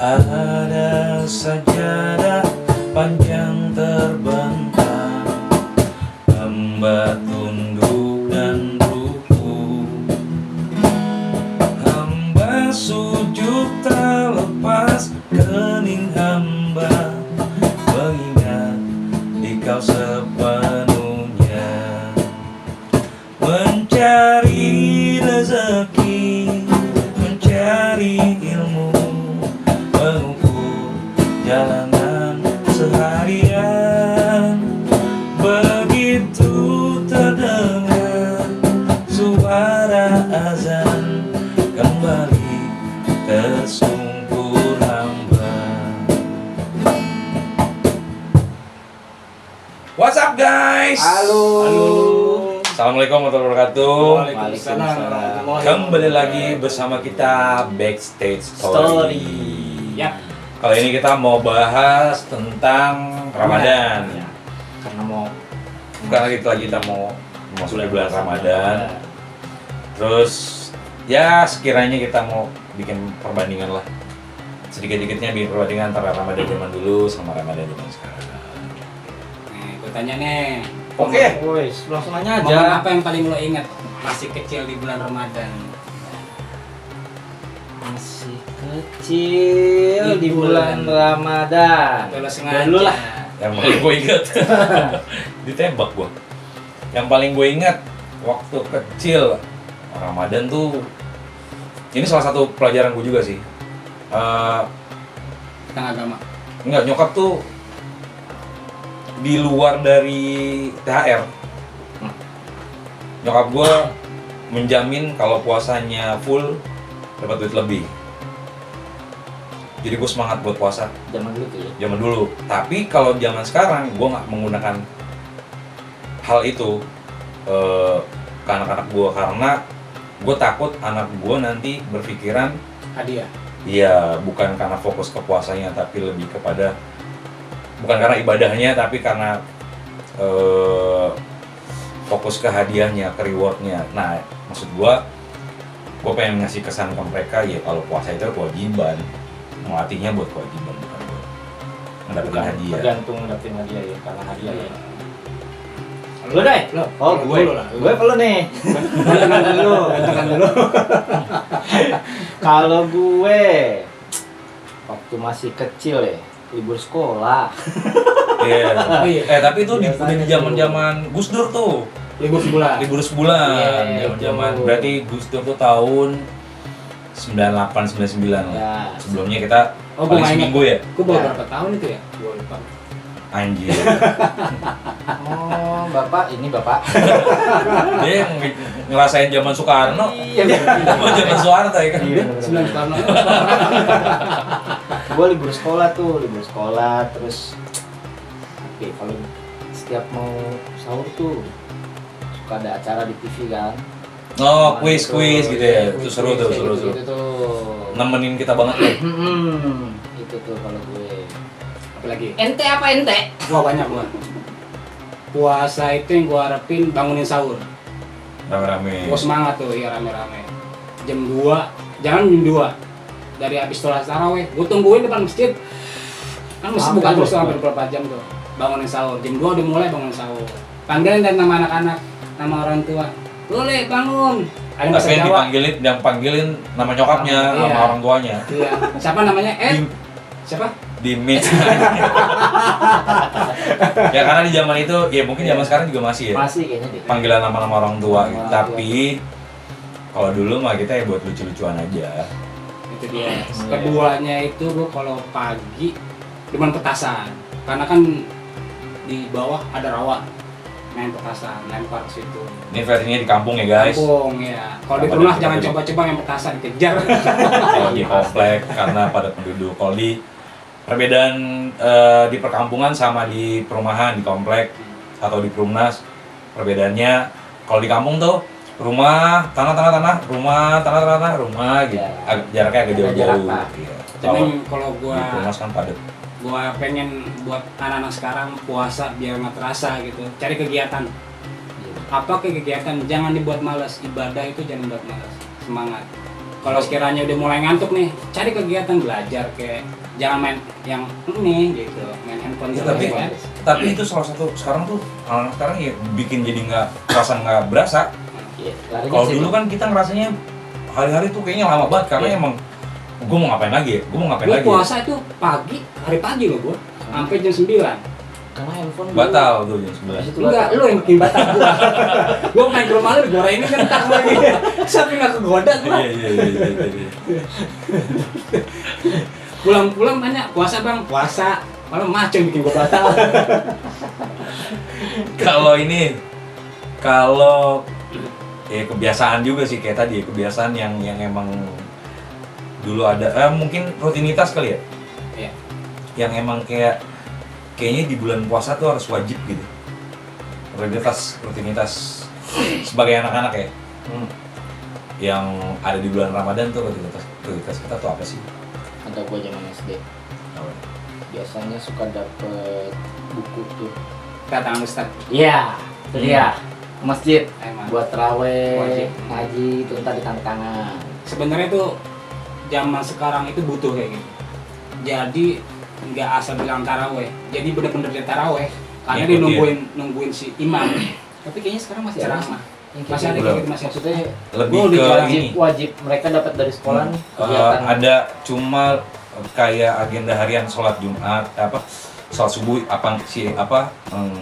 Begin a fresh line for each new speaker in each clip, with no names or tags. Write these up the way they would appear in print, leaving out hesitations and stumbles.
Ada sajadah panjang terbentang, hamba tunduk dan ruku, hamba sujud tak lepas kening hamba, mengingat Dikau sepenuhnya, mencari rezeki, mencari ilmu, mengukur jalanan seharian. Begitu terdengar suara azan, kembali tersungkur hamba. What's up guys?
Halo.
Assalamualaikum warahmatullahi wabarakatuh.
Waalaikumsalam.
Kembali lagi bersama kita Backstage Story.
Yap.
Kali ini kita mau bahas tentang Ramadan.
Ya. Karena mau
Bukan lagi kita mau masuk di bulan Ramadan. Terus ya sekiranya kita mau bikin perbandingan lah. Sedikit-sedikitnya bikin perbandingan antara Ramadan zaman dulu sama Ramadan zaman sekarang.
Nih, gue tanya nih.
Oke.
Wes, langsung aja
Momen
aja.
apa yang paling lo ingat masih kecil di bulan Ramadan?
Masih kecil di bulan Ramadan.
Kalau sengaja.
Dulu lah.
Yang paling gue ingat ditembak gue. Yang paling gue ingat waktu kecil Ramadan tuh, ini salah satu pelajaran gue juga sih.
Tentang agama.
Enggak, nyokap tuh di luar dari THR. Nyokap gue menjamin kalau puasanya full dapat duit lebih. Jadi gue semangat buat puasa
Zaman dulu tuh ya.
zaman dulu. Tapi kalau zaman sekarang gue nggak menggunakan hal itu ke anak-anak gue, karena gue takut anak gue nanti berpikiran
Hadiah.
iya bukan karena fokus ke puasanya, tapi lebih kepada bukan karena ibadahnya, tapi karena fokus ke hadiahnya, ke rewardnya. Nah, maksud gue pengen ngasih kesan ke mereka ya kalau puasa itu kewajiban, melatihnya buat kewajiban, bukan buat mendapatkan hadiah.
Tergantung dapetin hadiah ya, karena hadiah ya. Lu deh.
Lo.
Oh,
Lo
gue.
dulu lah.
Gue perlu nih. Gantengan dulu, gantengan dulu. Kalau gue waktu masih kecil ya, libur sekolah.
Iya.
Oh, iya.
Tapi itu udah
Biasanya
di zaman-zaman Gus Dur tuh.
Libur sebulan.
Libur sebulan.
Iya,
Zaman-zaman
itu.
berarti Gus Dur tuh tahun 98 99 lah.
Ya.
Sebelumnya kita
Oh, gue
paling
main
seminggu ya.
Gue baru
Ya.
berapa tahun itu ya? Gue lupa.
Anjir.
Oh, Bapak, ini Bapak.
Dia yang ngerasain zaman Soekarno.
Iya,
Sama zaman Soeharto ya kan.
Iya,
Sembilan tahun lalu.
Gue libur sekolah terus oke, kalau setiap mau sahur tuh suka ada acara di TV kan.
Oh, kuis gitu ya. Itu
Kuis,
seru tuh,
kayak
seru.
gitu tuh.
Nemenin kita banget ya.
Itu tuh kalau gue.
Apalagi?
Ente apa ente?
Gua banyak gua. Puasa itu yang gua harapin bangunin sahur.
Rame-rame.
Gua semangat tuh, ya rame-rame. Jam 2, jangan jam 2. Dari habis sholat tarawih, gua tungguin depan masjid. Kan masjid buka terus sampai berapa jam tuh. Bangunin sahur. Jam 2 udah mulai bangunin sahur. Panggilin dan nama anak-anak, nama orang tua. Boleh bangun. Ada bahasa
Tapi
Jawa.
yang panggilin nama nyokapnya,
Iya.
nama orang tuanya.
Iya. Siapa namanya? Siapa?
Di meet. Ya karena di zaman itu, ya mungkin zaman sekarang juga masih ya.
Masih kayaknya deh.
Panggilan nama-nama orang tua gitu.
Orang tua.
Tapi kalau dulu mah kita ya buat lucu-lucuan aja.
Itu dia. Keduanya itu gua kalau pagi demen petasan. Karena kan di bawah ada rawa. Main petasan, lempar ke situ.
Ini versinya di kampung ya guys.
Kampung ya. Kalau di
Pada
rumah
kita
jangan
dulu.
coba-coba main petasan, kejar.
Kalau di komplek karena pada penduduk. Kalau di perbedaan di perkampungan sama di perumahan, di komplek atau di perumnas, perbedaannya kalau di kampung tuh rumah, tanah, rumah gitu.
Ya.
Jaraknya agak
Ada jarak,
jauh.
Pak.
Iya.
Cuman kalau
Di
gua
perumnas kan padat.
gua pengen buat anak-anak sekarang puasa biar nggak terasa gitu. Cari kegiatan. Apa kegiatan? Jangan dibuat malas. Ibadah itu jangan buat malas. Semangat. Kalau sekiranya udah mulai ngantuk nih, cari kegiatan belajar kayak jangan main yang ini gitu, main handphone
Ya,
terus kan.
tapi itu salah satu sekarang tuh anak sekarang ya bikin jadi nggak berasa.
Iya, larinya
Kalau
sih
dulu kan kita ngerasanya hari-hari tuh kayaknya lama banget karena
Iya.
emang gue mau ngapain lagi ya? Gue mau ngapain
Gue
lagi? Ya?
puasa itu pagi, hari pagi loh gue, sampai jam 9.
karena handphone dulu-
Batal tuh jam 11.
Habis itu
Enggak,
batal.
lu yang bikin batal gua. Gua main ke rumah lu digoreng ini kentang lagi. Sampai nggak kegoda gua.
Iya.
Pulang-pulang tanya, puasa bang? Puasa. Malah maco yang bikin gua batal.
Kalau ya kebiasaan juga sih kayak tadi, kebiasaan yang emang dulu ada mungkin rutinitas kali ya.
Iya.
Yang emang kayaknya di bulan puasa tuh harus wajib gitu. Rutinitas sebagai anak-anak ya. Yang ada di bulan Ramadan tuh rutinitas kita tuh apa sih?
Ada gua zaman SD. Biasanya suka dapet buku tuh.
Kata Ustaz.
Iya, itu dia. Ke masjid
Emang.
buat terawih,
Wajib.
ngaji itu ntar di tangan.
Sebenarnya tuh zaman sekarang itu butuh kayak gitu. Jadi nggak asal bilang taraweh. Jadi bener-bener dia taraweh. Karena dia
Ngikutin.
nungguin si imam.
Tapi kayaknya sekarang masih ada
Ceramah.
yang
Masih ada
gitu.
kayak gitu masih.
Maksudnya
Lebih
Gua udah
ke
jarang
ini.
wajib mereka dapat dari sekolah nih kegiatan.
Ada cuma kayak agenda harian sholat Jumat sholat subuh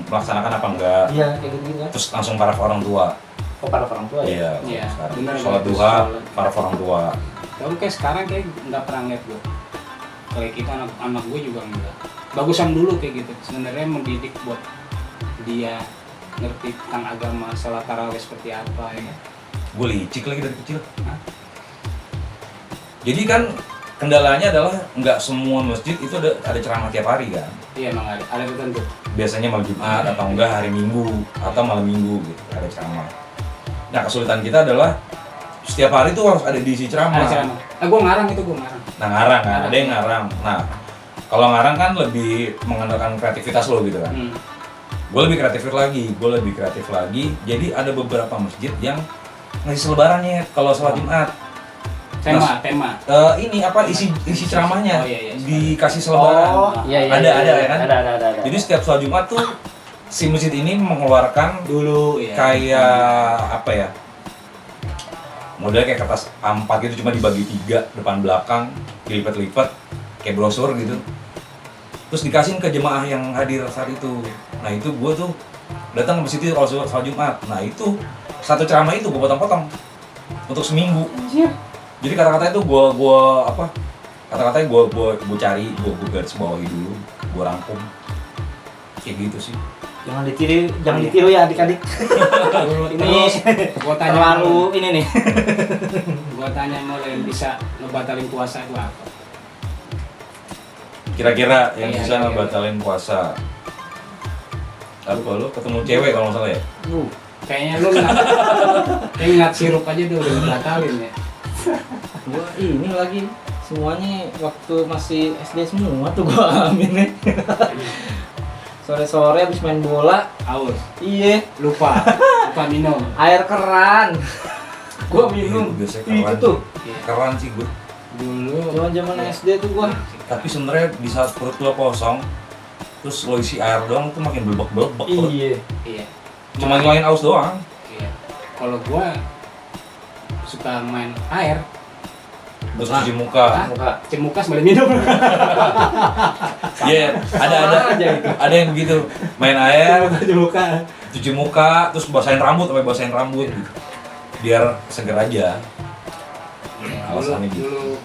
melaksanakan apa enggak,
Iya, kayak gitu kan.
terus langsung para orang tua.
Oh, para orang tua ya.
Iya,
sekarang.
benar,
Sholat
benar.
duha
Sholat.
para orang tua.
Tapi kayak sekarang kayak nggak pernah lihat gue. Kayak kita anak gue juga enggak. Bagusan dulu kayak gitu. Sebenarnya mendidik buat dia ngerti tentang agama, sholat tarawih seperti apa ya kan.
Gue licik lagi dari kecil.
Hah?
Jadi kan kendalanya adalah nggak semua masjid itu ada ceramah tiap hari kan.
Iya emang ada tertentu.
Biasanya malam Jumat atau enggak hari Minggu atau malam Minggu gitu ada ceramah. Nah kesulitan kita adalah setiap hari tuh harus ada diisi ceramah.
Ada ceramah. Gue ngarang itu gue ngarang.
Nah ngarang kan, ada yang ngarang. Nah kalau ngarang kan lebih mengandalkan kreativitas lo gitu kan. Gue lebih kreatif lagi. Jadi ada beberapa masjid yang ngasih selebarannya kalau sholat Jumat.
Tema.
Ini apa isi ceramahnya
Oh, iya.
dikasih selebaran.
Oh, iya.
Ada ya kan?
Ada.
Jadi setiap sholat Jumat tuh si masjid ini mengeluarkan
Dulu ya.
kayak apa ya? Modelnya kayak kertas A4 gitu, cuma dibagi 3 depan belakang, dilipat-lipat kayak brosur gitu. Terus dikasihin ke jemaah yang hadir saat itu. Nah itu gue tuh datang ke masjid itu kalau sholat Jumat. Nah itu satu ceramah itu gue potong-potong untuk seminggu. Jadi kata-katanya tuh kata-katanya gue cari, gue garis bawahi dulu, gue rangkum. Kayak gitu sih.
Jangan ditiru ya adik-adik. Ini
Gue tanya
terlalu ini nih.
Gue tanya mau yang bisa ngebatalin puasa itu apa?
Kira-kira yang
Iya,
bisa
kira-kira.
ngebatalin puasa. Apa lo ketemu cewek kalau nggak salah ya?
Kayaknya lu ngeliat sirup aja udah ngebatalin ya.
Gua ini lagi semuanya waktu masih SD semua tuh gua alamin. Sore-sore habis main bola,
Aus,
iya,
lupa minum.
air keran. Gua minum.
Iya, biasanya
Itu
keran.
tuh.
Keran sih gue.
Dulu
Zaman SD tuh gua.
Tapi sebenarnya di saat perut lo kosong, terus lo isi air doang tuh makin belebek perut.
Iya.
iya.
Cuma ngilangin aus doang.
Iya. Kalau gua suka main air,
Terus
Nah.
cuci muka.
Muka.
cuci muka sambil minum.
Iya, ada
aja gitu.
ada yang begitu. Main air,
Cuci muka.
cuci muka, terus basahin rambut gitu. Biar seger aja. Alasannya gitu.
Dulu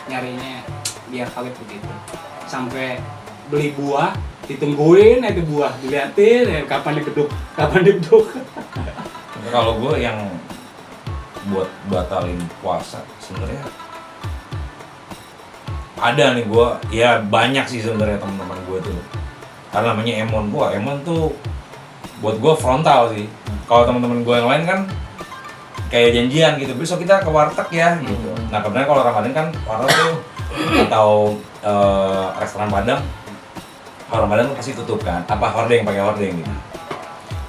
nyarinya biar awet begitu. Sampai beli buah, ditungguin itu buah, diliatin kapan dibeduk.
Kalau gue yang buat batalin puasa sebenarnya ada nih gue, ya banyak sih sebenarnya teman-teman gue tuh. Karena namanya Emon tuh buat gue frontal sih. Kalau teman-teman gue yang lain kan kayak janjian gitu, besok kita ke warteg ya gitu. Nah kebetulan kalau Ramadan kan warteg tuh atau restoran Padang, kalau Ramadan tuh pasti tutup kan, apa hordeng, pakai hordeng gitu.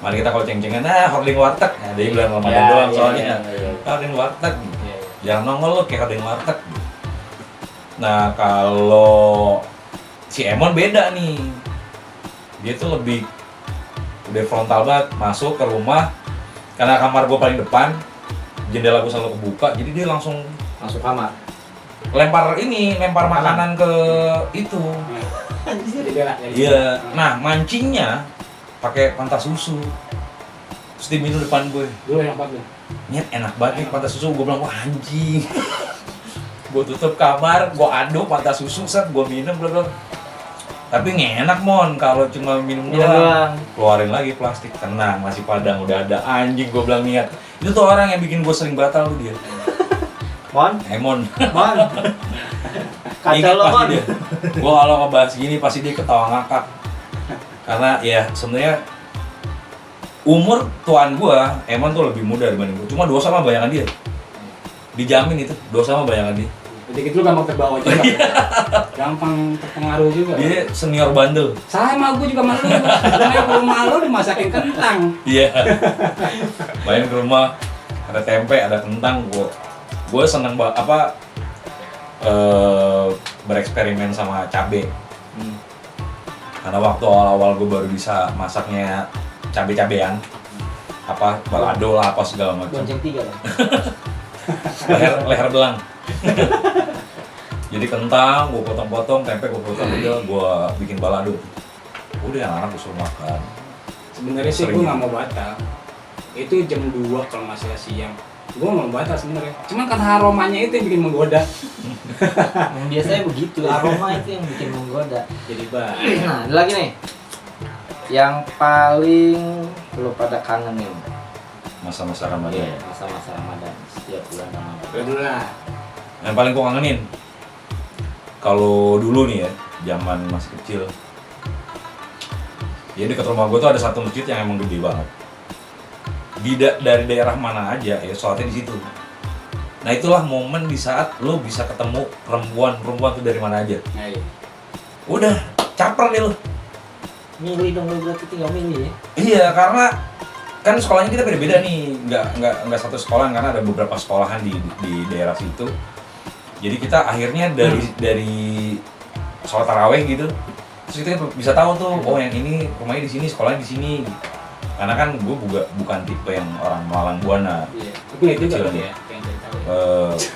Mari kita kalau ceng-cengan, hordeng warteg, nah dari bulan Ramadan doang soalnya, hordeng warteg gitu. jarang nongol lo kayak ada yang warteg. Nah kalau si Emon beda nih, dia tuh lebih udah frontal banget, masuk ke rumah karena kamar gue paling depan, jendela gue selalu kebuka, jadi dia langsung
Masuk kamar.
lempar makanan ke itu.
Jadi bela.
Iya. Nah mancingnya pakai pantas susu, terus diminum depan gue.
Dulu yang apa tuh?
Nyet enak banget nih pantas susu, gue bilang wah anjing. Gue tutup kamar, gue aduk pantas susu, set gue minum bla. Tapi ngenak mon kalau cuma minum doang. Keluarin lagi plastik, tenang masih padang udah ada anjing, gue bilang niat. Itu tuh orang yang bikin gue sering batal tuh dia.
Mon,
Emon.
Mon. Kacau
Ingat
lo,
pasti
Mon.
dia. Gue kalau ngebahas gini pasti dia ketawa ngakak. Karena ya sebenarnya umur tuan gue, Emon tuh lebih muda dibanding gue. Cuma dosa mah bayangan dia. Dijamin itu dosa mah bayangan dia.
Dikit lu gampang terbawa juga. Gampang terpengaruh juga.
Dia senior bandel.
Sama gue juga malu. Karena ke rumah lu dimasakin kentang.
Iya. Main ke rumah ada tempe, ada kentang. Gue seneng bereksperimen sama cabe. Karena waktu awal-awal gue baru bisa masaknya cabe-cabean, balado lah apa segala macam.
Bonceng 3 lah.
leher belang. Jadi kentang gue potong-potong, tempe gue potong, udah gue bikin balado. Udah anak-anak gue suruh makan.
Sebenarnya sih gue nggak mau batal. Itu jam 2 kalau masih siang. Gue mau batal sebenarnya. Cuman kan aromanya itu yang bikin menggoda.
Biasanya begitu, aroma itu yang bikin menggoda.
Jadi bah.
Nah, ada lagi nih. Yang paling lo pada kangenin.
Masa-masa Ramadan.
Iya, masa-masa Ramadan, setiap bulan Ramadan.
Udah dulu lah.
Yang paling gue kangenin, kalau dulu nih ya, zaman masih kecil, ya dekat rumah gue tuh ada satu masjid yang emang gede banget. Dari daerah mana aja ya sholatnya di situ. Nah itulah momen di saat lo bisa ketemu perempuan tuh dari mana aja.
Nah, iya.
Udah caper deh lo.
Milih dong, lo berarti tinggal milih ya.
Iya karena kan sekolahnya kita beda-beda nih, nggak satu sekolah karena ada beberapa sekolahan di daerah situ. Jadi kita akhirnya dari sholat taraweh gitu, terus kita bisa tahu tuh, oh yang ini rumahnya di sini, sekolahnya di sini. Karena kan gue bukan tipe yang orang Malang Buana.
Iya. Tapi itu
Kecil
juga
nih.
ya. Pengen cari tahu.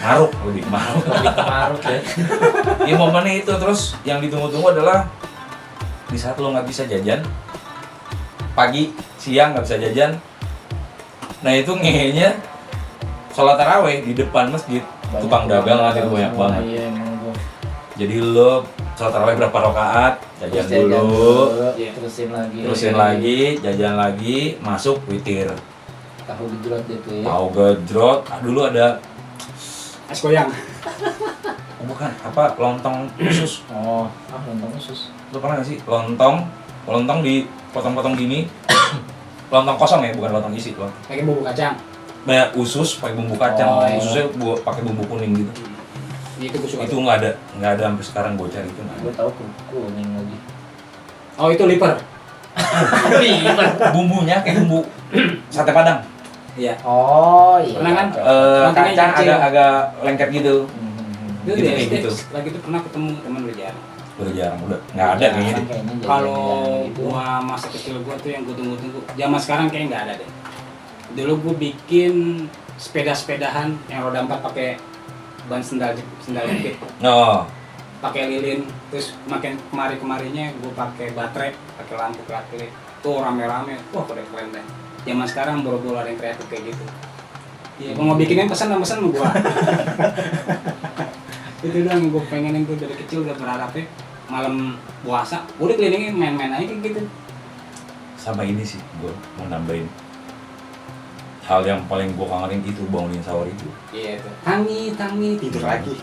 Maruk lebih maruk.
Maruk ya.
Ya momennya itu, terus yang ditunggu-tunggu adalah di saat lo nggak bisa jajan, pagi, siang nggak bisa jajan. Nah itu ngehenya sholat taraweh di depan masjid, tukang dagang lah itu banyak banget.
Iya, emang gua.
Jadi lo sholat taraweh berapa rakaat, jajan dulu,
Iya.
terusin
lagi, jajan lagi, masuk witir.
Tahu gejrot itu ya.
Tahu gejrot, dulu ada
Es goyang.
bukan lontong khusus.
Oh, lontong khusus.
Lo pernah nggak sih lontong dipotong-potong gini? Lontong kosong ya, bukan lontong isi loh.
Pakai bumbu kacang.
Banyak usus pakai bumbu kacang,
Oh.
ususnya pakai bumbu kuning gitu.
Itu gue suka.
Itu nggak ada sampai sekarang gue cari itu.
Gue tahu kuning lagi.
Oh itu liver.
Bumbunya kayak bumbu sate Padang.
Iya.
Oh iya.
Pernah kan?
Kacang
kecil.
agak lengket gitu.
Itu
Gitu,
dia
kayak
SD,
gitu.
lagi itu pernah ketemu teman lu jarang.
Udah jarang, udah nggak ada kayaknya.
Kalau gua masa kecil gua tuh yang gua tunggu-tunggu, zaman sekarang kayaknya nggak ada deh. Dulu gua bikin sepeda-sepedahan yang roda 4 pakai ban sendal jepit,
Oh,
pakai lilin, terus makin kemarinya gua pakai baterai, pakai lampu kelap-kelip. Tuh rame-rame, wah udah keren deh. Zaman sekarang boro-boro ada yang kreatif kayak gitu. Iya, gua mau bikinnya pesan sama gua. Itu doang yang gue pengenin tuh dari kecil udah berharapnya malam puasa udah kelilingin main-main aja kayak gitu.
sama ini sih, gue mau nambahin hal yang paling gue kangenin itu bangunin sahur itu.
Iya itu. Tangi tidur lagi.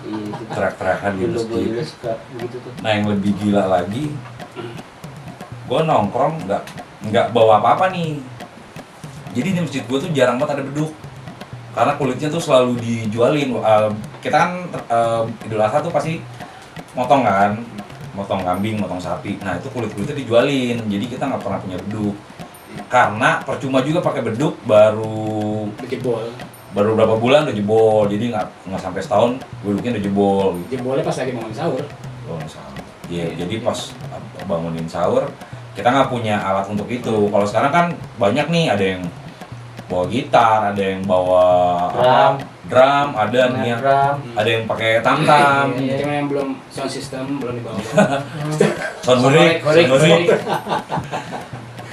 Iya, itu.
Teriak-teriakan di
Dulu gue
masjid.
juga suka begitu tuh.
Nah yang lebih gila lagi, gue nongkrong nggak bawa apa-apa nih. Jadi di masjid gue tuh jarang banget ada beduk, karena kulitnya tuh selalu dijualin. Kita kan Idul Adha tuh pasti motong kan, motong kambing, motong sapi. Nah itu kulit-kulitnya dijualin, jadi kita nggak pernah punya beduk. Karena percuma juga pakai beduk baru
Bikin bol.
baru berapa bulan udah jebol, jadi nggak sampai setahun duduknya udah jebol gitu.
Jebolnya pas lagi bangun sahur.
Bangun sahur. Iya, jadi pas bangunin sahur kita nggak punya alat untuk itu. Kalau sekarang kan banyak nih, ada yang bawa gitar, ada yang bawa drum, ada nih yang ada yang pakai tam-tam,
Cuma yang belum sound system belum dibawa.
sound break.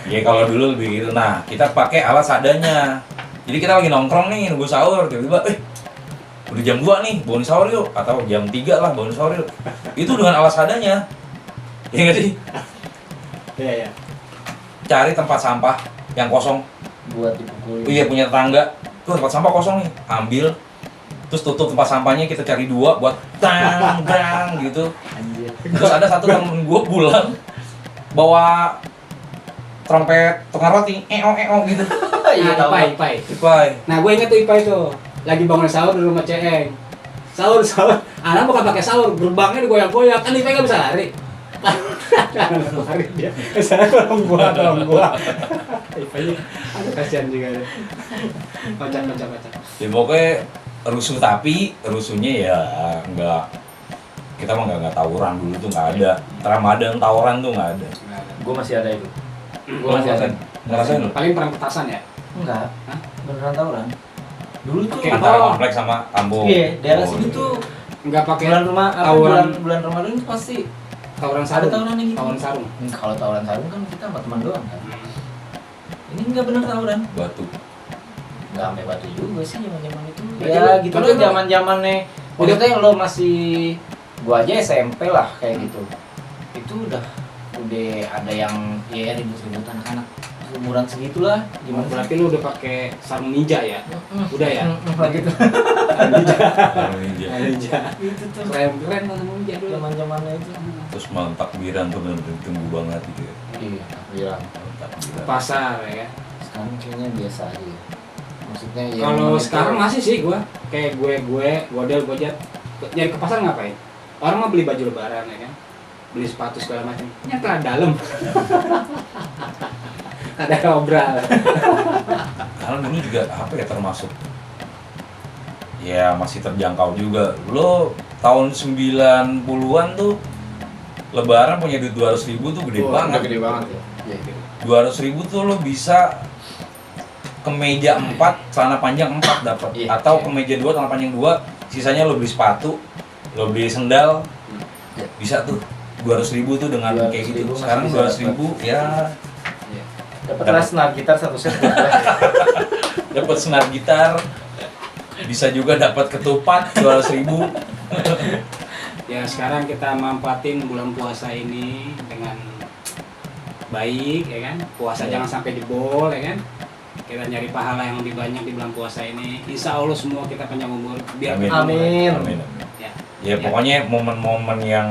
Ya kalau dulu lebih gitu. Nah, kita pakai alat seadanya. Jadi kita lagi nongkrong nih nunggu sahur, tiba-tiba udah jam 2 nih, bangun sahur yuk, atau jam 3 lah bangun sahur yuk. Itu dengan alat seadanya. Iya nggak sih?
Iya.
Cari tempat sampah yang kosong.
Buat dipukulin.
Iya, punya tetangga. Tuh tempat sampah kosong nih, ambil. Terus tutup tempat sampahnya, kita cari 2 buat tang gitu.
Anjir.
Terus ada satu temen gue pulang bawa trompet tukang roti, gitu.
Iya, tahu.
Ipai.
Ipai.
Nah, gue inget tuh Ipai tuh. Lagi bangun sahur di rumah Ceeng. Sahur. Anak bukan pakai sahur, gerbangnya digoyang-goyang. Kan Ipai nggak bisa lari. Lari dia. Saya tolong gua. Ipai, aduh kasihan juga deh. Kocak.
Ya pokoknya rusuh, tapi rusuhnya ya enggak, kita mah nggak tawuran dulu tuh, nggak ada. Ramadan tawuran tuh nggak ada.
Gue masih ada itu. Gue
Lu
masih ada.
ngerasain lu?
Paling perang petasan ya.
Enggak.
Hah?
Beneran tawuran. Dulu tuh
Antara kompleks sama kampung.
Iya, daerah
Oh,
sini
iya.
tuh
Enggak pakai
bulan rumah apa,
tawuran.
bulan Ramadan itu pasti
Tawuran sarung.
ada tawuran gitu.
Tawuran sarung.
Kalau tawuran sarung kan kita sama teman doang kan. Ini enggak bener tawuran.
Batu.
Enggak sampai batu juga sih zaman-zaman itu.
Berarti
Ya
lu-
gitu
kalau
kan
lu-
zaman-zamannya udah tuh yang lo masih gua aja SMP lah kayak gitu. Itu udah ada yang ya ribut-ribut anak-anak umuran segitulah gimana
Berarti lu udah pakai sarung ninja ya? Udah ya?
gitu.
Sarung ninja.
Ninja.
Itu tuh
Keren tuh sarung ninja dulu.
zaman-zamannya itu.
Terus malam takbiran tuh bener-bener tunggu banget gitu ya.
Iya, bilang
Malam takbiran.
Pasar ya.
sekarang kayaknya biasa aja. Maksudnya ya
Kalau
memang
sekarang
itu-
masih sih gua kayak gue Gojat nyari ke pasar ngapain? Orang mah beli baju lebaran ya kan, beli sepatu segala macam. Nyata dalam. Ada obral.
Karena dulu juga apa ya, termasuk ya masih terjangkau juga. Lo tahun 90-an tuh lebaran punya duit 200.000 tuh gede banget.
Gede banget ya.
Iya, gitu.
200.000 tuh lo bisa kemeja 4, celana panjang 4 dapat.
Iya.
Atau kemeja 2, celana panjang 2, sisanya lo beli sepatu, lo beli sendal.
Iya.
Bisa tuh 200.000 tuh dengan
200.000
kayak gitu.
masih
Sekarang
bisa
200.000 ya
Dapat senar gitar satu set.
dapat senar gitar, bisa juga dapat ketupat 200.000.
Ya sekarang kita manfaatin bulan puasa ini dengan baik ya kan. Puasa
Iya.
jangan sampai jebol ya kan. Kita nyari pahala yang lebih banyak di bulan puasa ini. Insya Allah semua kita panjang umur. Biar
Amin.
Amin.
Amin.
Ya.
Ya pokoknya momen-momen yang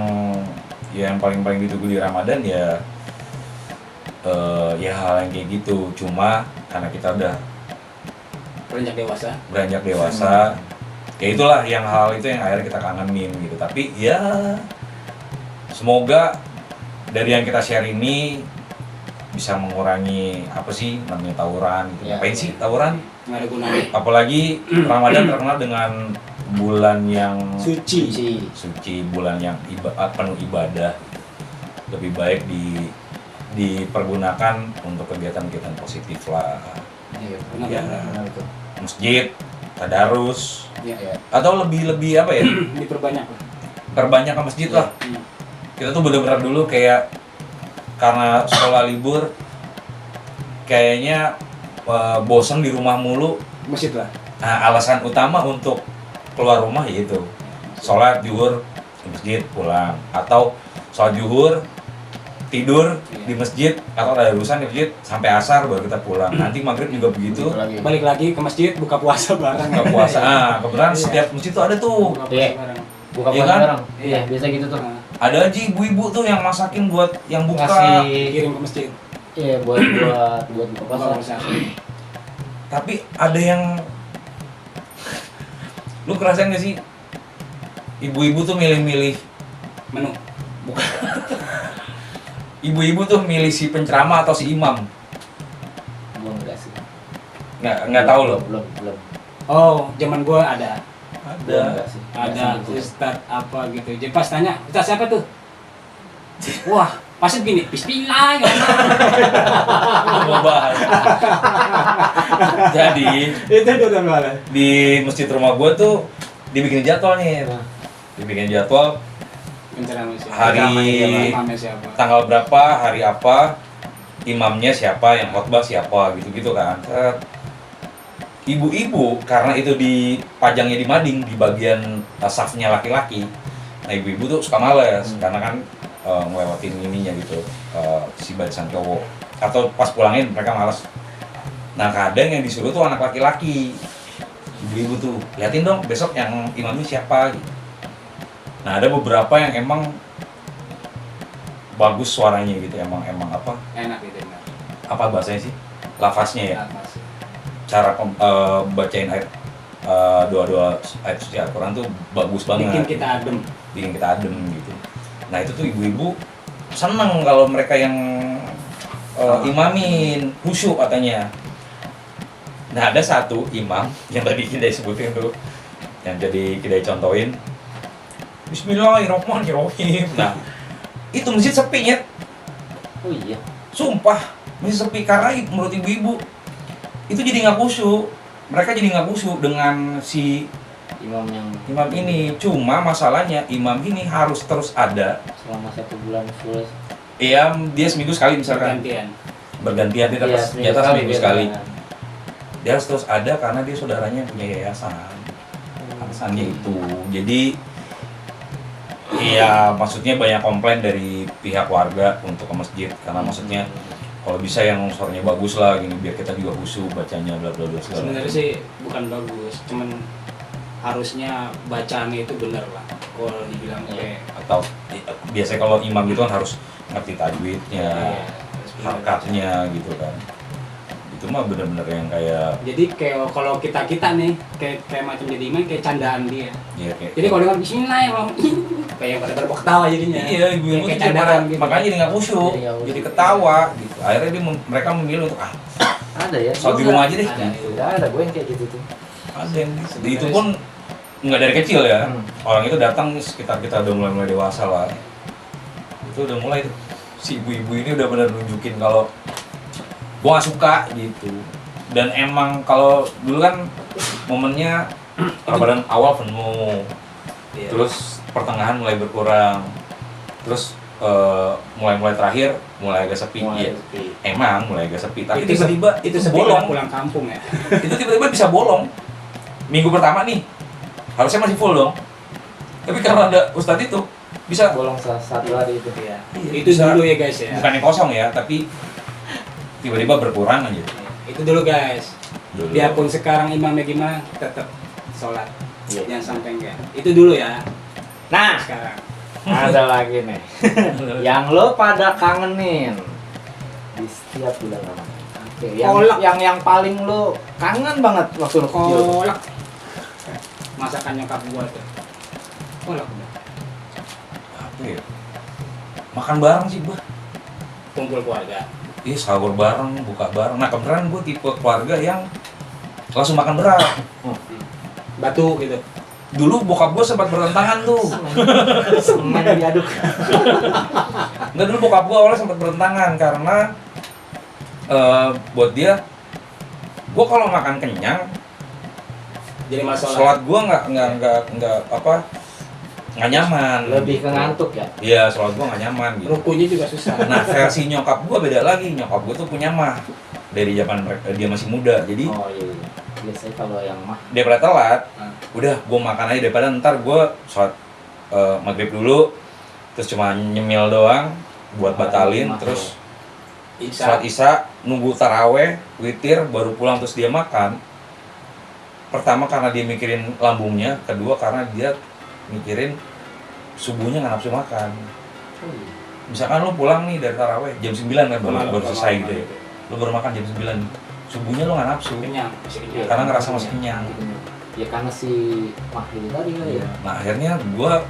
paling ditunggu di Ramadan ya ya hal yang kayak gitu. Cuma karena kita udah
Beranjak dewasa.
beranjak dewasa, ya itulah yang hal itu yang akhirnya kita kangenin gitu. Tapi ya semoga dari yang kita share ini bisa mengurangi apa sih namanya tawuran gitu.
Ya.
Ngapain sih tawuran?
Nggak ada gunanya.
Apalagi Ramadan terkenal dengan bulan yang
Suci.
suci, bulan yang penuh ibadah. Lebih baik dipergunakan untuk kegiatan-kegiatan positif lah.
Iya,
Benar,
Ya,
benar itu.
masjid, tadarus,
Ya.
Iya.
atau lebih apa ya?
Diperbanyak.
Perbanyak ke masjid lah.
Hmm.
Kita tuh bener-bener dulu kayak karena sekolah libur kayaknya bosan di rumah mulu.
Masjid lah.
Nah, alasan utama untuk keluar rumah yaitu sholat zuhur di masjid pulang, atau sholat zuhur tidur di masjid, atau ada urusan di masjid sampai asar baru kita pulang. Nanti maghrib juga begitu.
Gitu lagi.
Balik lagi ke masjid buka puasa bareng.
Buka puasa. Kebetulan
Iya.
setiap masjid tuh ada tuh.
Buka
Iya.
puasa bareng.
Buka
Iya
puasa
kan?
bareng. Iya, biasa gitu tuh.
Nah,
Ada aja ibu-ibu tuh yang masakin buat yang buka.
Ngasih
kirim ke masjid.
iya buat buka
Buka
puasa.
puasa.
Tapi ada yang lu kerasain gak sih? Ibu-ibu tuh milih-milih.
Menu.
Ibu-ibu tuh milih si penceramah atau si imam.
Belum enggak sih.
Nggak tahu loh.
Belum.
Oh, zaman gua ada
Enggak sih.
ada
Nggak segitu.
ustad apa gitu. Jadi pas tanya, ustad siapa tuh? Wah, pasti begini, Bismillah.
Mau bahas. Jadi
Itu udah malah.
di masjid rumah gua tuh dibikin jadwal nih. Dibikin jadwal
Pencerahan siapa?
hari
Imamnya siapa?
tanggal berapa, hari apa, imamnya siapa, yang khotbah siapa, gitu-gitu kan. Set. Ibu-ibu karena itu dipajangnya di mading di bagian safnya laki-laki. Nah ibu-ibu tuh suka males karena kan ngelewatin ininya gitu si barisan cowok atau pas pulangin mereka malas. Nah kadang yang disuruh tuh anak laki-laki, ibu-ibu tuh liatin dong besok yang imamnya siapa gitu. Nah ada beberapa yang emang bagus suaranya gitu, emang apa
Enak gitu.
apa bahasanya sih, lafaznya ya,
Enak, Mas.
cara bacain ayat doa-doa ayat suci Al-Quran tuh bagus banget.
Bikin kita adem.
Bikin kita adem gitu. Nah itu tuh ibu-ibu seneng kalau mereka yang imamin, khusyuk katanya. Nah ada satu imam yang tadi kita sebutin tuh, yang jadi kita contohin, Bismillahirrahmanirrahim. Nah itu masjid sepi ya,
Oh iya.
sumpah masjid sepi karena menurut ibu-ibu itu jadi nggak khusyuk. Mereka jadi nggak khusyuk dengan si
Imam yang
imam ini. Cuma masalahnya imam ini harus terus ada.
selama 1 bulan full.
Iya, dia seminggu sekali misalkan.
Gantian.
Bergantian dia
Iya,
di atas seminggu sekali.
kan.
Dia harus terus ada karena dia saudaranya yang punya yayasan. Alasannya itu. Jadi iya, maksudnya banyak komplain dari pihak warga untuk ke masjid karena maksudnya kalau bisa yang longsornya bagus lah gini biar kita juga khusyuk bacanya bla bla bla segala
Sebenarnya
macam.
sih bukan bagus, cuman harusnya bacaannya itu bener lah. Kalau dibilang kayak
Atau biasanya kalau imam gitu kan harus ngerti tajwidnya,
harus bener.
harkatnya gitu kan. Itu mah bener-bener yang kayak
Jadi kayak kalau kita nih kayak macam jadi imam kayak candaan dia.
ya kayak
Jadi kalau dengar Bismillahirrahmanirrahim kayak yang pada ketawa jadinya.
iya ibu-ibu
kayak
tuh
candaan gitu.
makanya jadi nggak khusyuk,
Jadi nggak khusyuk.
jadi ketawa gitu. Akhirnya mereka memilih untuk
Ada ya.
sholat di
Gua
rumah
nggak-
aja deh.
Ada.
Udah ada gue yang kayak gitu tuh.
Ada yang itu pun nggak dari kecil ya. Orang itu datang sekitar kita udah mulai dewasa lah. Itu udah mulai tuh. Si ibu-ibu ini udah benar nunjukin kalau gua nggak suka gitu. Dan emang kalau dulu kan momennya Ramadan awal penuh,
Iya.
terus pertengahan mulai berkurang, terus mulai terakhir mulai agak sepi.
Mulai
Iya.
sepi.
Emang mulai agak sepi, tapi
Itu
tiba-tiba
itu
itu
sebelum
bolong.
pulang kampung ya.
Itu tiba-tiba bisa bolong. Minggu pertama nih harusnya masih full dong, tapi karena ada ustadz itu bisa
Bolong satu hari itu.
Iya.
Iya,
Itu
bisa.
dulu ya guys ya.
bukan yang kosong ya, tapi tiba-tiba berkurang aja.
Itu dulu guys.
Dulu.
Biarpun sekarang imamnya gimana, tetap sholat.
Iya.
Jangan sampai enggak. Itu dulu ya.
Nah,
Sekarang.
ada lagi nih. Yang lo pada kangenin di setiap bulan Ramadan. Oke,
Kolak.
yang paling lo kangen banget waktu lo kecil.
Kolak. Masakan nyokap gua tuh. Kolak udah.
Apa ya? Makan bareng sih gua.
Kumpul keluarga.
Iya, sahur bareng, buka bareng. Nah kebetulan gua tipe keluarga yang langsung makan berat.
Batu gitu.
Dulu bokap gua sempat bertentangan tuh.
Semen diaduk.
Enggak, dulu bokap gua awalnya sempat bertentangan karena buat dia gua kalau makan kenyang
Jadi masalah.
sholat gua nggak apa nggak nyaman.
Lebih ke ngantuk ya.
Iya, sholat gua nggak nyaman gitu.
Rukunya juga susah.
Nah versi nyokap gua beda lagi. Nyokap gua tuh punya mah dari zaman dia masih muda. Jadi
Oh iya. Biasanya kalau yang mah
daripada telat,
Nah.
udah gua makan aja daripada ntar gua sholat maghrib dulu, terus cuma nyemil doang buat batalin,
Mah,
terus
Isya.
sholat isya, nunggu taraweh, witir, baru pulang terus dia makan. Pertama karena dia mikirin lambungnya, kedua karena dia mikirin subuhnya nggak nafsu makan.
Oh, iya.
Misalkan lu pulang nih dari taraweh jam 9 kan baru selesai gitu ya.
Malam.
Lu baru makan jam 9, subuhnya lu nggak nafsu.
Kenyang, masih kenyang.
Karena ngerasa masih kenyang.
Ya karena si Mahdi tadi kali ya.
Nah akhirnya gua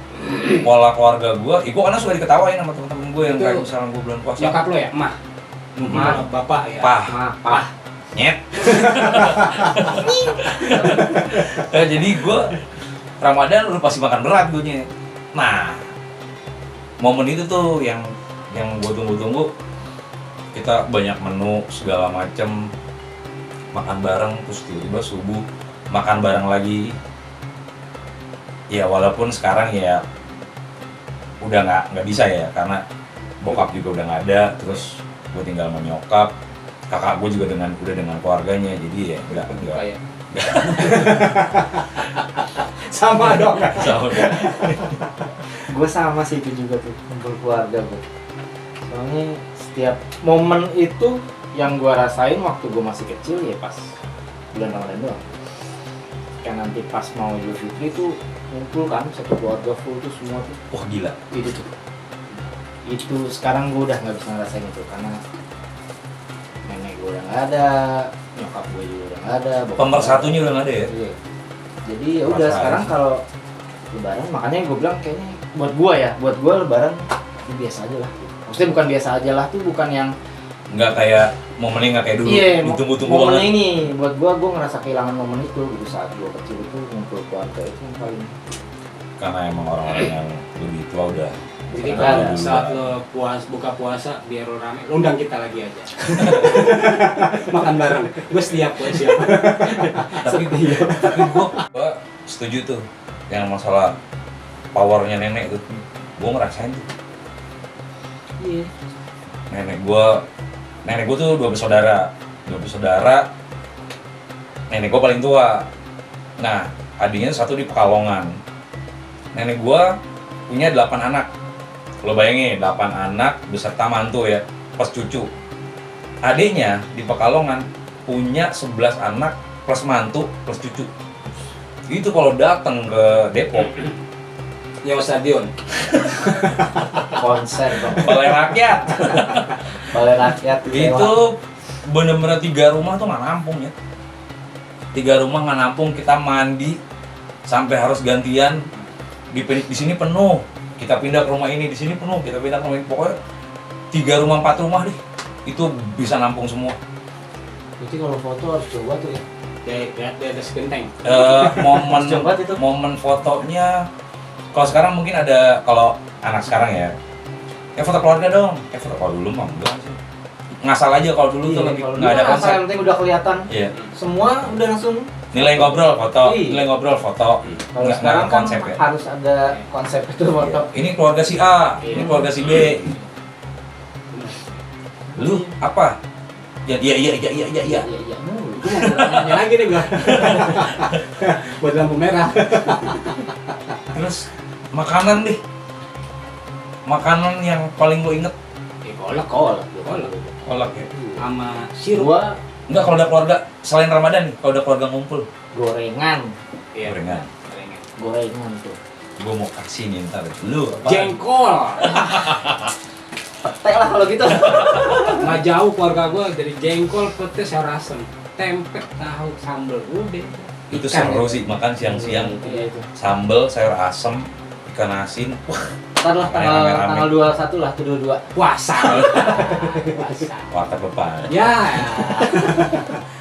pola keluarga gua karena suka diketawain sama temen-temen gua yang
Itu
kayak misalnya gua bulan puasa.
Nyokap lo ya, emak.
Emak.
Bapak ya.
Pah.
Mah,
Pah.
nyet. Jadi gue Ramadan udah pasti makan berat gue nyet. Nah, momen itu tuh yang gue tunggu-tunggu. Kita banyak menu segala macem, makan bareng, terus tiba-tiba subuh makan bareng lagi. Ya walaupun sekarang ya udah nggak bisa ya, karena bokap juga udah nggak ada, terus gue tinggal sama nyokap, kakak gue juga udah dengan keluarganya, jadi ya nggak
Kayak. Sama dong.
Gue sama sih itu juga tuh, kumpul keluarga gue. Soalnya setiap momen itu yang gue rasain waktu gue masih kecil ya pas bulan Ramadan doang. Kan nanti pas mau Idul Fitri tuh ngumpul kan satu keluarga full tuh semua tuh.
Wah gila.
Itu sekarang gue udah nggak bisa ngerasain itu karena nenek gue udah nggak ada, nyokap gue juga udah nggak ada.
Pemersatunya udah nggak ada ya?
Iya. Jadi ya udah sekarang kalau lebaran, makanya gue bilang kayaknya buat gue lebaran itu biasa aja lah. Maksudnya bukan biasa aja lah tuh, bukan yang
Nggak kayak momennya nggak kayak dulu, ditunggu-tunggu
momen
banget.
ini buat gue ngerasa kehilangan momen itu gitu saat gue kecil itu ngumpul keluarga itu yang paling.
Karena emang orang-orang yang lebih tua udah.
Jadi
Nggak
kalau
ada.
saat lo buka puasa biar lo rame, lo undang kita lagi aja. Makan bareng. Gue siap.
Tapi gue setuju tuh yang masalah powernya nenek tuh. Gue ngerasain tuh.
Iya.
Nenek gue tuh 12 bersaudara. Nenek gue paling tua. Nah, adiknya satu di Pekalongan. Nenek gue punya 8 anak. Lo bayangin, 8 anak beserta mantu ya, plus cucu. Adiknya di Pekalongan punya 11 anak plus mantu plus cucu. Itu kalau datang ke Depok,
Nyawa stadion.
Konser dong.
Balai Rakyat,
Balai rakyat
itu bener-bener 3 rumah tuh nggak nampung ya. 3 rumah nggak nampung, kita mandi sampai harus gantian. Di sini penuh, kita pindah ke rumah ini, di sini penuh, kita pindah ke rumah ini. Pokoknya 3 rumah 4 rumah deh, itu bisa nampung semua.
Jadi kalau foto harus coba tuh ya.
Di atas genteng.
Coba itu.
Momen fotonya, kalau sekarang mungkin ada, kalau anak sekarang ya foto keluarga dong, foto kalau dulu mah enggak sih, ngasal aja. Kalau dulu tuh lebih nggak ada konsep.
Yang penting udah kelihatan.
Iya.
Semua udah langsung.
Nilai ngobrol foto,
Iya.
nilai ngobrol foto.
Kalau
Nggak
sekarang kan
konsep ya.
harus ada konsep itu foto.
Iya. Ini keluarga si A, ini
Iya.
keluarga si B. Lu apa? Ya, iya.
Iya.
Gue mau nanya lagi nih gue. Buat lampu merah.
Terus makanan deh. Makanan yang paling lo inget
Kolak.
kolak ya.
Sama sirup.
Gua
Enggak, kalau udah keluarga selain Ramadan nih, kalau udah keluarga ngumpul.
gorengan.
Iya.
Gorengan tuh.
Gue mau kasih nih ntar. Lu apa?
Jengkol.
Pete lah kalau gitu.
Nggak jauh keluarga gue dari jengkol, pete, sayur asem, tempe, tahu, sambal, udah.
Itu
Ikan
seru
ya.
sih, makan siang-siang.
Iya itu.
Sambel, sayur asem, ikan asin. Wah,
Ntar lah
Rame-rame.
tanggal 21 lah tuh 22.
Puasa.
warteg depan.
Ya.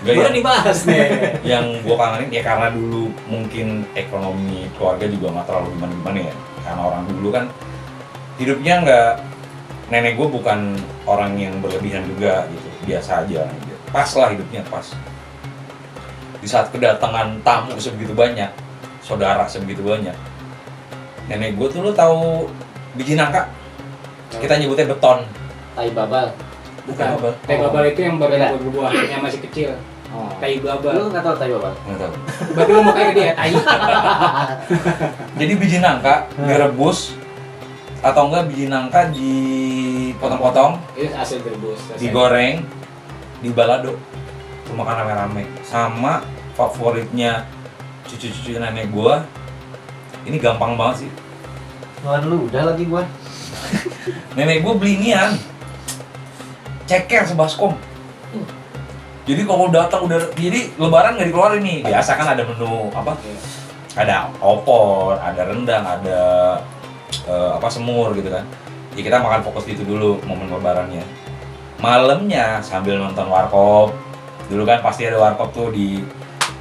Enggak
Boleh
ya.
dibahas nih.
Yang gue kangenin ya karena dulu mungkin ekonomi keluarga juga nggak terlalu gimana-gimana ya. Karena orang dulu kan hidupnya nggak, nenek gue bukan orang yang berlebihan juga gitu, biasa aja gitu. Pas lah hidupnya, pas. Di saat kedatangan tamu sebegitu banyak, saudara sebegitu banyak, nenek gue tuh, lo tahu biji nangka? Kita nyebutnya beton.
Tai babal.
Bukan.
Babal.
Teh babal itu yang
Beda.
berbuah, yang masih kecil.
Oh.
Tai babal.
Lu nggak tahu tai babal?
Nggak tahu.
Berarti lo mau kayak dia, tai.
Jadi biji nangka direbus atau enggak biji nangka dipotong-potong,
Itu hasil direbus.
digoreng, di balado. Itu makan rame-rame. Sama favoritnya cucu-cucu nenek gua. Ini gampang banget sih.
Tuhan lu udah lagi gua.
Nenek gua beli inian. Ceker sebaskom. Jadi kalau datang udah, jadi lebaran nggak dikeluarin nih. Biasa kan ada menu apa? Ada opor, ada rendang, ada semur gitu kan. Ya kita makan fokus di itu dulu momen lebarannya. Malamnya sambil nonton warkop, Dulu kan pasti ada warkop tuh di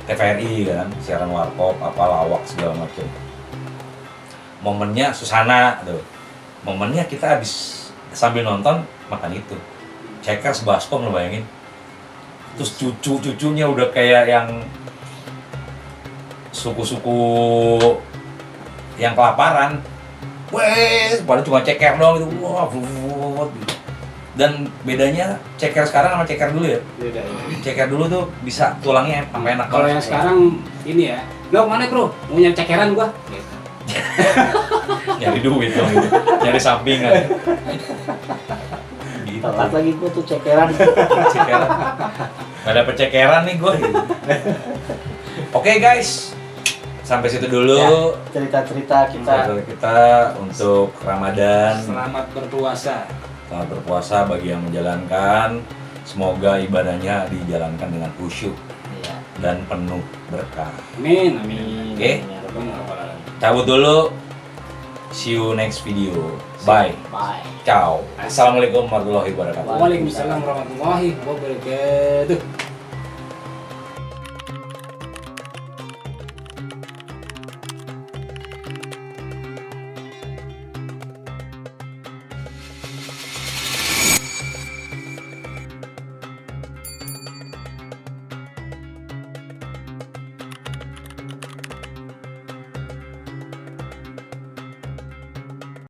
TVRI kan, siaran warkop, apa lawak segala macam. Momennya Susana tuh. Momennya kita habis sambil nonton makan itu. Cekers baskom lo bayangin. Terus cucu-cucunya udah kayak yang suku-suku yang kelaparan. Weh, padahal cuma ceker doang gitu. Wah, dan bedanya ceker sekarang sama ceker dulu ya.
Beda ya.
Ceker dulu tuh bisa tulangnya sampai enak
Kalau
banget.
yang sekarang ini ya, lo mana bro? Mau nyari cekeran gua? Gitu.
Nyari duit dong gitu. Nyari sampingan. Gitu.
Telat lagi gua tuh cekeran.
Cekeran. Gak dapet cekeran nih gue. Oke guys, sampai situ dulu
Ya, cerita-cerita kita.
kita untuk Ramadan.
Selamat berpuasa.
Selamat berpuasa bagi yang menjalankan. Semoga ibadahnya dijalankan dengan khusyuk
Iya.
dan penuh berkah.
Amin.
Amin.
Oke.
Ya Rabbal Alamin.
Cabut dulu. See you next video. Bye.
Bye.
Ciao. Assalamualaikum warahmatullahi wabarakatuh.
Waalaikumsalam warahmatullahi wabarakatuh.